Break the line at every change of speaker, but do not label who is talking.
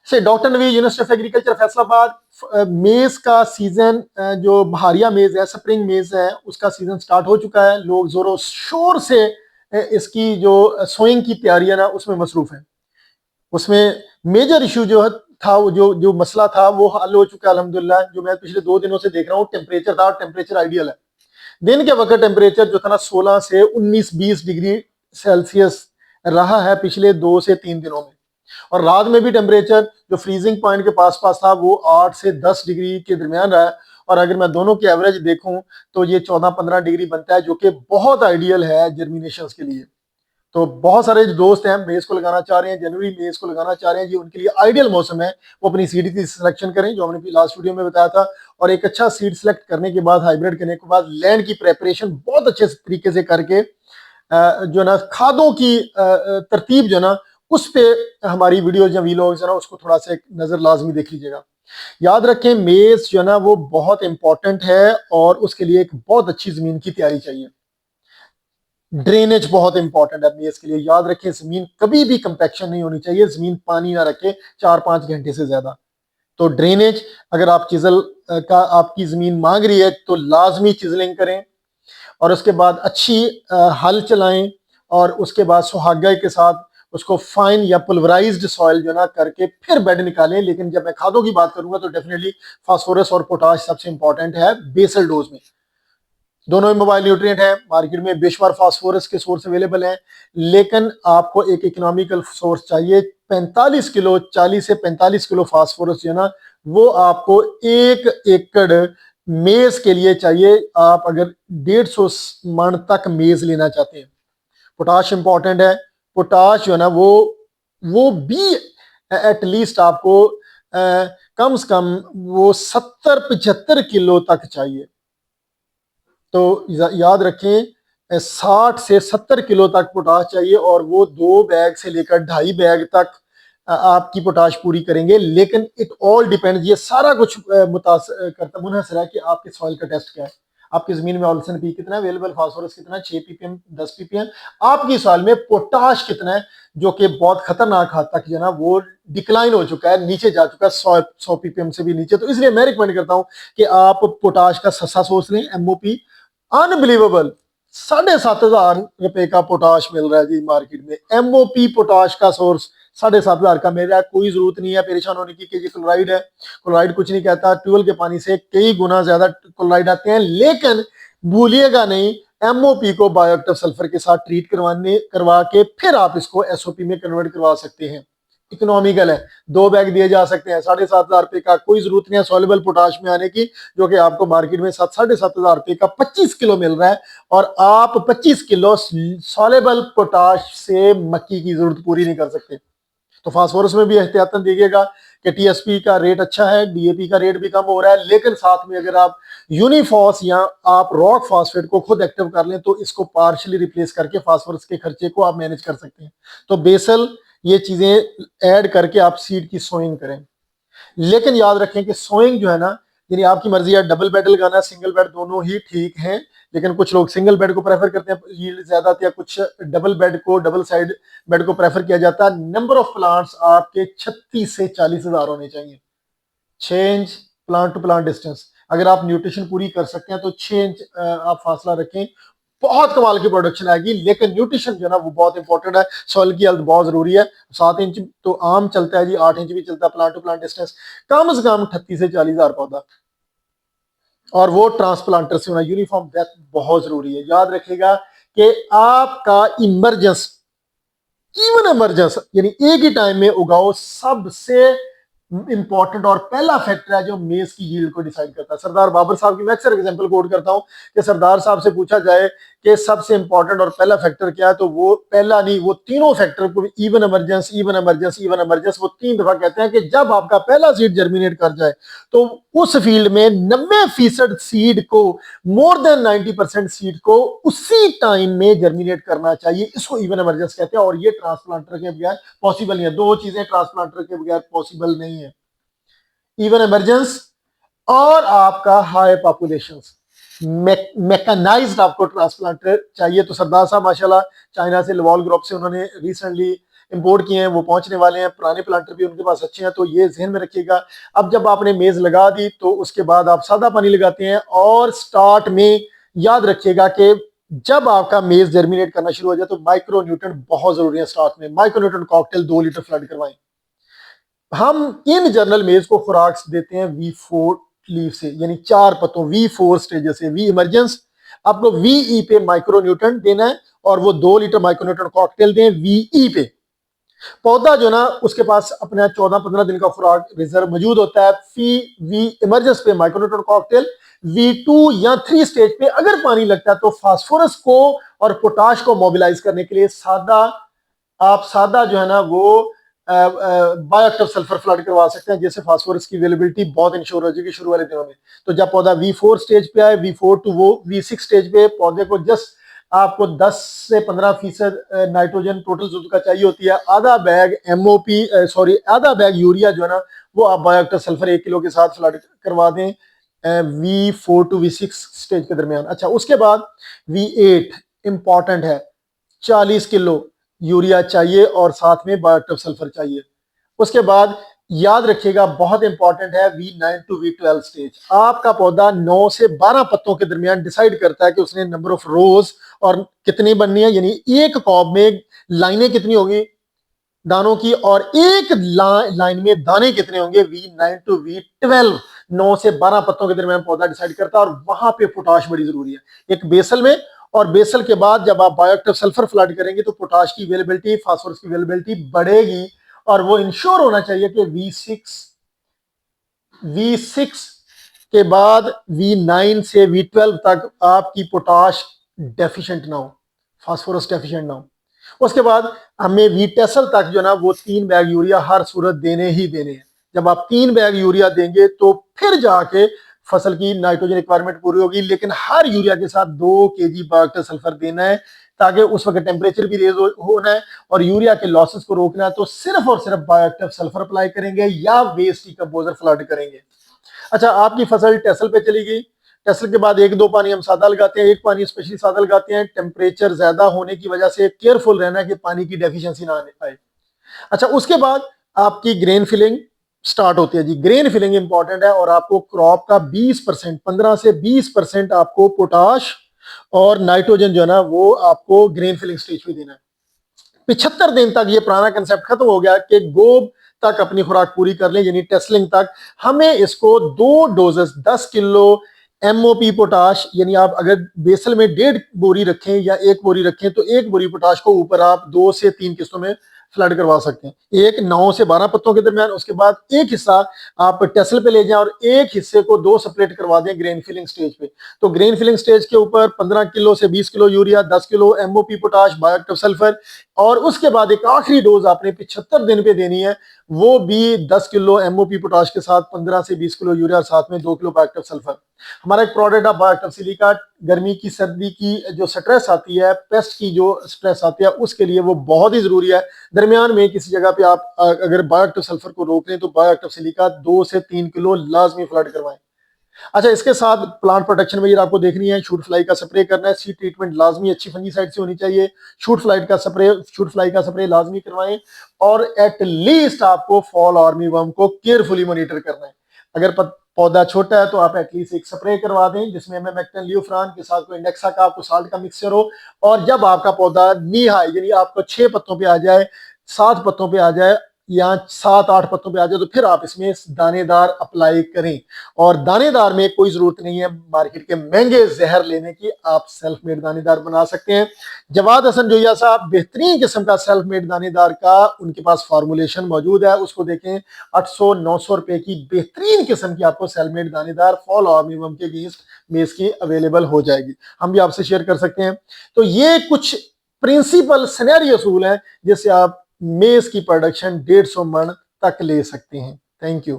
से doctor Navi university of agriculture Faisalabad, मेज का सीजन, जो बहारिया मेज है, स्प्रिंग मेज है, उसका सीजन स्टार्ट हो चुका है। लोग जोरों शोर से इसकी जो सोइंग की तैयारी है ना उसमें मसरूफ है। उसमें मेजर इशू जो था, वो जो जो मसला था वो हल हो चुका है अल्हम्दुलिल्लाह। जो मैं पिछले 2 दिनों से देख रहा हूँ, टेम्परेचर था, टेम्परेचर आइडियल है। दिन के वक्त टेम्परेचर जो था ना 16 से 19-20 डिग्री सेल्सियस रहा है पिछले 2 से 3 दिनों में। और रात में भी टेम्परेचर जो फ्रीजिंग पॉइंट के पास पास था वो 8 से 10 डिग्री के दरमियान रहा है। और अगर मैं दोनों की एवरेज देखूं तो ये 14-15 डिग्री बनता है, जो कि बहुत आइडियल है जर्मिनेशन के लिए। तो बहुत सारे जो दोस्त हैं मेज को लगाना चाह रहे हैं, जनवरी मेज को लगाना चाह रहे हैं, ये उनके लिए आइडियल मौसम है। वो अपनी सीड की सिलेक्शन करें, जो हमने लास्ट वीडियो में बताया था। और एक अच्छा सीड सेलेक्ट करने के बाद, हाइब्रिड करने के बाद, लैंड की प्रेपरेशन बहुत अच्छे तरीके से करके जो ना खादों की तरतीब जो ना उस पे हमारी वीडियोज या वीलॉग्स है ना उसको थोड़ा सा एक नजर लाजमी देख लीजिएगा। याद रखें मेज जो ना वो बहुत इंपॉर्टेंट है और उसके लिए एक बहुत अच्छी जमीन की तैयारी चाहिए। ड्रेनेज बहुत इंपॉर्टेंट है मेज के लिए। याद रखें जमीन कभी भी कंपैक्शन नहीं होनी चाहिए, जमीन पानी ना रखे 4-5 घंटे से ज्यादा। तो ड्रेनेज, अगर आप चिजल का आपकी जमीन मांग रही है तो लाजमी चिजलिंग करें। और उसके बाद अच्छी हल चलाएं और उसके बाद सुहागा के साथ उसको फाइन या पुलवराइज्ड सॉइल जो ना करके फिर बेड निकालें। लेकिन जब मैं खादों की बात करूंगा तो डेफिनेटली फास्फोरस और पोटाश सबसे इंपॉर्टेंट है बेसल डोज में। दोनों ही मोबाइल न्यूट्रिएंट है, मार्केट में बेशुमार फास्फोरस के सोर्स अवेलेबल हैं, लेकिन आपको एक इकोनॉमिकल सोर्स चाहिए। 45 किलो, 40 से 45 किलो फास्फोरस जो है ना वो आपको 1 एकड़ मेज के लिए चाहिए। आप अगर 150 मन तक मेज लेना चाहते हैं। पोटाश इंपॉर्टेंट है। पोटाश जो है ना वो भी एटलीस्ट आपको कम से कम वो 70-75 किलो तक चाहिए। तो याद रखें 60 से 70 किलो तक पोटाश चाहिए और वो 2 बैग से लेकर 2.5 बैग तक आपकी पोटाश पूरी करेंगे। लेकिन इट ऑल डिपेंड, ये सारा कुछ करता मुनहसर है कि आपके सॉइल का टेस्ट क्या है, आपकी जमीन में ऑल्सन पी कितना है अवेलेबल, फास्फोरस कितना है 6 ppm 10 ppm, आपकी सॉइल में पोटाश कितना है, जो कि बहुत खतरनाक हद तक जो है ना वो डिक्लाइन हो चुका है, नीचे जा चुका है 100 ppm से भी नीचे। तो इसलिए मैं रिकमेंड करता हूं कि आप पोटाश का सस्ता सोर्स लें, एमओपी। अनबिलीवेबल 7,500 रुपए का पोटाश मिल रहा है जी मार्केट में। एमओपी पोटाश का सोर्स 7,500 का मिल रहा है। कोई जरूरत नहीं है परेशान होने की कि ये क्लोराइड है। क्लोराइड कुछ नहीं कहता, ट्यूबवेल के पानी से कई गुना ज्यादा क्लोराइड आते हैं। लेकिन भूलिएगा नहीं, एमओपी को बायोएक्टिव सल्फर के साथ ट्रीट करवा के फिर आप इसको एसओपी में कन्वर्ट करवा सकते हैं। इकोनॉमिकल है, 2 बैग दिए जा सकते हैं। 7,500 रुपए का कोई जरूरत नहीं है सॉल्युबल पोटाश में आने की, जो कि आपको मार्केट में 7,500 रुपए का 25 किलो मिल रहा है। और आप 25 किलो सॉल्युबल पोटाश से मक्की की जरूरत पूरी नहीं कर सकते। तो फास्फोरस में भी एहतियातन देखिएगा कि टीएसपी का रेट अच्छा है, डीएपी का रेट भी कम हो रहा है। लेकिन साथ में अगर आप यूनिफॉस या आप रॉक फास्फेट को खुद एक्टिव कर लें तो इसको पार्शली रिप्लेस करके फास्फोरस के खर्चे को आप मैनेज कर सकते हैं। तो बेसल ये चीजें ऐड करके आप सीड की सोइंग करें। लेकिन याद रखें कि सोइंग जो है ना, यानी आपकी मर्जी है डबल बेड लगाना, सिंगल बेड, दोनों ही ठीक हैं। लेकिन कुछ लोग सिंगल बेड को प्रेफर करते हैं, यील्ड ज्यादा आती है। कुछ डबल बेड को, डबल साइड बेड को प्रेफर किया जाता है। नंबर ऑफ प्लांट्स आपके 36 से 40 हजार होने चाहिए। 6 inch plant to plant distance, अगर आप न्यूट्रिशन पूरी कर सकते हैं तो 6 इंच आप फासला रखें, बहुत कमाल की प्रोडक्शन आएगी। लेकिन न्यूट्रिशन जो है ना वो बहुत इंपॉर्टेंट है, सॉइल की हेल्थ बहुत जरूरी है। 7 इंच तो आम चलता है जी, 8 इंच भी चलता है प्लांट टू प्लांट डिस्टेंस। कम से कम 38 से 40 हजार पौधा, और वो ट्रांसप्लांटर से होना। यूनिफॉर्म डेप्थ बहुत जरूरी है। याद रखिएगा कि आपका इमरजेंस, इवन इमरजेंस यानी एक ही टाइम में उगाओ, सबसे इंपॉर्टेंट और पहला फैक्टर है जो मेज की यील्ड को डिसाइड करता है। सरदार बाबर साहब की मैं अक्सर एग्जांपल कोट करता हूं कि सरदार साहब से पूछा जाए कि सबसे इंपॉर्टेंट और पहला फैक्टर क्या है, तो वो पहला नहीं, वो तीनों फैक्टर को, even emergence, even emergence, even emergence, वो 3 दफा कहते हैं कि जब आपका पहला सीड जर्मिनेट कर जाए तो उस फील्ड में 90% सीड को, मोर देन 90% सीड को उसी टाइम में जर्मिनेट करना चाहिए। इसको इवन इमरजेंस कहते हैं। और ये ट्रांसप्लांटर के बगैर पॉसिबल नहीं है। 2 चीजें ट्रांसप्लांटर के बगैर पॉसिबल नहीं है, इवन इमरजेंस और आपका हाई पॉपुलेशन। मैकेनाइज्ड आपको ट्रांसप्लांटर चाहिए। तो सरदार साहब माशाल्लाह चाइना से, लवाल ग्रुप से उन्होंने रिसेंटली इंपोर्ट किए हैं वो पहुंचने वाले हैं, पुराने प्लांटर भी उनके पास अच्छे हैं, तो ये ध्यान में रखिएगा। अब जब आपने मेज लगा दी तो उसके बाद आप सादा पानी लगाते हैं, और स्टार्ट में याद रखिएगा कि जब आपका मेज जर्मिनेट करना शुरू हो जाए तो माइक्रो न्यूट्रन बहुत जरूरी है। स्टार्ट में micro nutrient cocktail 2 litre flood करवाएं। हम इन जर्नल मेज को खुराक देते हैं V4 लीव से, यानी 4 पत्तों, V4 स्टेजेस से। वी इमरजेंस आपको VE पे माइक्रो न्यूट्रन देना है, और वो 2 लीटर माइक्रो न्यूट्रन कॉकटेल दें VE पे। पौधा जो ना उसके पास अपना 14-15 दिन का खुराक रिजर्व मौजूद होता है। वी इमरजेंस पे माइक्रो न्यूट्रन कॉकटेल, V2 या 3 स्टेज पे अगर पानी लगता है तो फास्फोरस को और पोटाश को मोबिलाइज करने के लिए सादा जो है ना वो बायोएक्टिव सल्फर फ्लड करवा सकते हैं, जिससे फास्फोरस की अवेलेबिलिटी बहुत इंश्योर हो जाएगी शुरू वाले दिनों में। तो जब पौधा V4 स्टेज पे आए, V4 टू वो V6 स्टेज पे, पौधे को जस्ट आपको 10 से 15% नाइट्रोजन टोटल जो का चाहिए होती है। आधा बैग आधा बैग यूरिया जो है ना वो आप बायोएक्टिव सल्फर 1 किलो के साथ फ्लड करवा दें V4 टू V6 स्टेज के दरमियान। अच्छा, उसके बाद V8 इंपॉर्टेंट है, 40 किलो यूरिया चाहिए और साथ में बायोएक्टिव सल्फर चाहिए। उसके बाद याद रखिएगा बहुत इंपॉर्टेंट है V9 टू V12 स्टेज। आपका पौधा 9 से 12 पत्तों के दरमियान डिसाइड करता है कि उसने नंबर ऑफ रोज और कितनी बननी है, यानी एक कॉब में लाइनें कितनी होगी दानों की, और एक लाइन में दाने कितने होंगे। V9 टू V12 9 से 12 पत्तों के दरमियान पौधा डिसाइड करता है, और वहां पे पोटाश बड़ी जरूरी है, एक बेसल में। और बेसल के बाद जब आप बायोएक्टिव सल्फर फ्लड करेंगे तो पोटाश की अवेलेबिलिटी, फास्फोरस की अवेलेबिलिटी बढ़ेगी, और वो इंश्योर होना चाहिए कि V6 के बाद V9 से V12 तक आपकी पोटाश डेफिशिएंट ना हो, फास्फोरस डेफिशिएंट ना हो। उसके बाद हमें V10 तक जो ना वो 3 बैग यूरिया हर सूरत देने ही देने हैं। जब आप 3 बैग यूरिया देंगे तो फिर जाके फसल की नाइट्रोजन रिक्वायरमेंट पूरी होगी, लेकिन हर यूरिया के साथ 2 kg बायोएक्टिव सल्फर देना है, ताकि उस वक्त टेम्परेचर भी रेज होना है और यूरिया के लॉसेस को रोकना है। तो सिर्फ और सिर्फ बायोएक्टिव सल्फर अप्लाई करेंगे या वेस्ट डिकम्पोजर फ्लड करेंगे। अच्छा, आपकी फसल टेसल पे चली गई, टेसल के बाद 1-2 पानी हम सादा लगाते हैं, एक पानी स्पेशली सादा लगाते हैं। टेम्परेचर ज्यादा होने की वजह से केयरफुल रहना है कि पानी की डेफिशिएंसी ना आए। अच्छा, उसके बाद आपकी ग्रेन फिलिंग स्टार्ट होती है जी। ग्रेन फिलिंग इंपॉर्टेंट है, और आपको क्रॉप का 20%, 15 से 20% आपको पोटाश और नाइट्रोजन जो है ना वो आपको ग्रेन फिलिंग स्टेज पे देना है। 75 दिन तक ये पुराना कंसेप्ट खत्म हो गया कि गोब तक अपनी खुराक पूरी कर लें, यानी टेस्लिंग तक। हमें इसको 2 डोजेस 10 किलो MOP पोटाश, यानी आप अगर बेसल में 1.5 बोरी रखें या 1 बोरी रखें तो 1 बोरी पोटाश को ऊपर आप 2 से 3 किस्तों में फ्लड करवा सकते हैं, एक 9 से 12 पत्तों के दरमियान। उसके बाद एक हिस्सा आप टेसल पे ले जाएं और एक हिस्से को 2 स्प्लिट करवा दें ग्रेन फिलिंग स्टेज पे। तो ग्रेन फिलिंग स्टेज के ऊपर 15 किलो से 20 kilo urea, 10 kilo MOP potash, bioactive sulphur, और उसके बाद एक आखिरी डोज आपने 75 दिन पे देनी है, वो भी 10 किलो MOP पोटाश के साथ 15 से 20 किलो यूरिया, साथ में 2 किलो बायोएक्टिव सल्फर। हमारा एक प्रोडक्ट है बायोएक्टिव सिलिका। गर्मी की सर्दी की जो स्ट्रेस आती है, पेस्ट की जो स्ट्रेस आती है, उसके लिए वो बहुत ही जरूरी है। दरमियान में किसी जगह पे आप अगर बायोएक्टिव सल्फर को रोक लें तो बायोएक्टिव सिलिका 2 से 3 किलो लाजमी फ्लड करवाएं। अच्छा, इसके साथ प्लांट प्रोटेक्शन में आपको देखनी है, शूट फ्लाई का स्प्रे करना है, सीड ट्रीटमेंट लाजमी अच्छी फंजीसाइड से होनी चाहिए, शूट फ्लाई का स्प्रे लाजमी करवाएं, और एट लीस्ट आपको फॉल आर्मी वर्म को केयरफुली मॉनिटर करना है। अगर पौधा छोटा है तो आप एटलीस्ट एक स्प्रे करवा दें जिसमें मेक्टन ल्यूफ्रान के साथ कोई इंडेक्सा का आपको साल्ट का मिक्सचर हो। और जब आपका पौधा नी हाई, यानी आपको 6 पत्तों पे आ जाए, 7 पत्तों पे आ जाए, या 7-8 पत्तों पे आ जाए, तो फिर आप इसमें दानेदार अप्लाई करें। और दानेदार में कोई जरूरत नहीं है मार्केट के महंगे जहर लेने की, आप सेल्फ मेड दानेदार बना सकते हैं। जवाद हसन जोया साहब बेहतरीन किस्म का सेल्फ मेड दानेदार का उनके पास फॉर्मुलेशन मौजूद है, उसको देखें। 800-900 रुपए की बेहतरीन किस्म की आपको सेल्फ मेड दानेदार फॉल आर्मीवर्म के अगेंस्ट मेज की अवेलेबल हो जाएगी, हम भी आपसे शेयर कर सकते हैं। तो ये कुछ प्रिंसिपल सिनेरियो असूल है जिससे आप मेज की प्रोडक्शन 150 मन तक ले सकते हैं। Thank you.